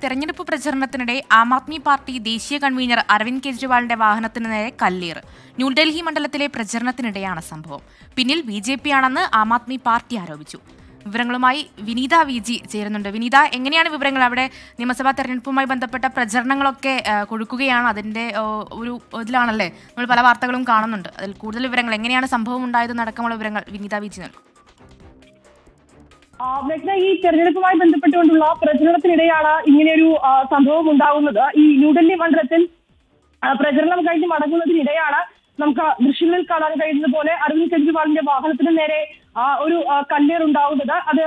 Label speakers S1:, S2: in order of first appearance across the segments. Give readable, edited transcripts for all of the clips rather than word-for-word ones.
S1: തെരഞ്ഞെടുപ്പ് പ്രചരണത്തിനിടെ ആം ആദ്മി പാർട്ടി ദേശീയ കൺവീനർ അരവിന്ദ് കെജ്രിവാളിന്റെ വാഹനത്തിന് നേരെ കല്ലേറ്. ന്യൂഡൽഹി മണ്ഡലത്തിലെ പ്രചരണത്തിനിടെയാണ് സംഭവം. പിന്നിൽ BJP ആണെന്ന് ആം ആദ്മി പാർട്ടി ആരോപിച്ചു. വിവരങ്ങളുമായി വിനീത VG ചേരുന്നുണ്ട്. വിനീത, എങ്ങനെയാണ് വിവരങ്ങൾ? അവിടെ നിയമസഭാ തെരഞ്ഞെടുപ്പുമായി ബന്ധപ്പെട്ട പ്രചരണങ്ങളൊക്കെ കൊടുക്കുകയാണ്. അതിന്റെ ഒരു ഇതിലാണല്ലേ നമ്മൾ പല വാർത്തകളും കാണുന്നുണ്ട്. അതിൽ കൂടുതൽ വിവരങ്ങൾ, എങ്ങനെയാണ് സംഭവം ഉണ്ടായതെന്നടക്കമുള്ള വിവരങ്ങൾ വിനീത VG നൽകും.
S2: മേഘ്ന, ഈ തെരഞ്ഞെടുപ്പുമായി ബന്ധപ്പെട്ടുകൊണ്ടുള്ള പ്രചരണത്തിനിടെയാണ് ഇങ്ങനെയൊരു സംഭവം ഉണ്ടാകുന്നത്. ഈ ന്യൂഡൽഹി മണ്ഡലത്തിൽ പ്രചരണം കഴിഞ്ഞ് മടങ്ങുന്നതിനിടെയാണ് നമുക്ക് ദൃശ്യങ്ങളിൽ കാണാൻ കഴിയുന്നത് പോലെ അരവിന്ദ് കെജ്രിവാളിന്റെ വാഹനത്തിന് നേരെ ഒരു കല്ലേറുണ്ടാവുന്നത്. അത്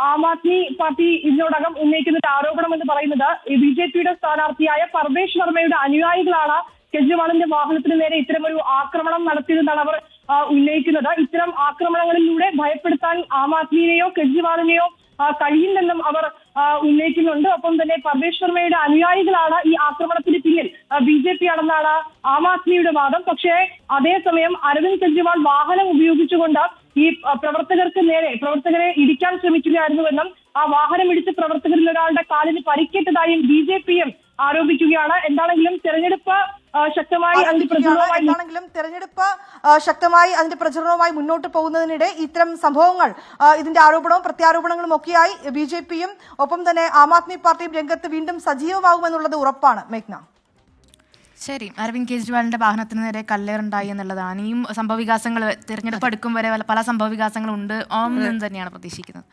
S2: ആം ആദ്മി പാർട്ടി ഇതിനോടകം ഉന്നയിക്കുന്ന ഒരു ആരോപണം എന്ന് പറയുന്നത് BJPയുടെ സ്ഥാനാർത്ഥിയായ പർവേഷ് വർമ്മയുടെ അനുയായികളാണ് കെജ്രിവാളിന്റെ വാഹനത്തിന് നേരെ ഇത്തരമൊരു ആക്രമണം നടത്തിയതെന്നാണ് അവർ ഉന്നയിക്കുന്നത്. ഇത്തരം ആക്രമണങ്ങളിലൂടെ ഭയപ്പെടുത്താൻ ആം ആദ്മിയെയോ കെജ്രിവാളിനെയോ കഴിയില്ലെന്നും അവർ ഉന്നയിക്കുന്നുണ്ട്. ഒപ്പം തന്നെ പർവേഷ് വർമ്മയുടെ അനുയായികളാണ് ഈ ആക്രമണത്തിന് പിന്നിൽ BJP ആണെന്നാണ് ആം ആദ്മിയുടെ വാദം. പക്ഷേ അതേസമയം അരവിന്ദ് കെജ്രിവാൾ വാഹനം ഉപയോഗിച്ചുകൊണ്ട് ഈ പ്രവർത്തകരെ ഇടിക്കാൻ ശ്രമിക്കുകയായിരുന്നുവെന്നും ആ വാഹനം ഇടിച്ച് പ്രവർത്തകരിൽ ഒരാളുടെ കാലിന് പരിക്കേറ്റതായും BJPയും ആരോപിക്കുകയാണ്. എന്താണെങ്കിലും തെരഞ്ഞെടുപ്പ് ശക്തമായി
S3: അതിന്റെ പ്രചരണവുമായി മുന്നോട്ട് പോകുന്നതിനിടെ ഇത്തരം സംഭവങ്ങൾ, ഇതിന്റെ ആരോപണവും പ്രത്യാരോപണങ്ങളും ഒക്കെയായി BJPയും ഒപ്പം തന്നെ ആം ആദ്മി പാർട്ടിയും രംഗത്ത് വീണ്ടും സജീവമാകുമെന്നുള്ളത് ഉറപ്പാണ്. മേഘ്ന,
S1: ശരി. അരവിന്ദ് കെജ്രിവാളിന്റെ വാഹനത്തിന് നേരെ കല്ലേറുണ്ടായി എന്നുള്ളതാണ്. ഇനിയും സംഭവവികാസങ്ങൾ, തെരഞ്ഞെടുപ്പ് അടുക്കും വരെ പല സംഭവവികാസങ്ങളും ഉണ്ട് എന്ന് തന്നെയാണ് പ്രതീക്ഷിക്കുന്നത്.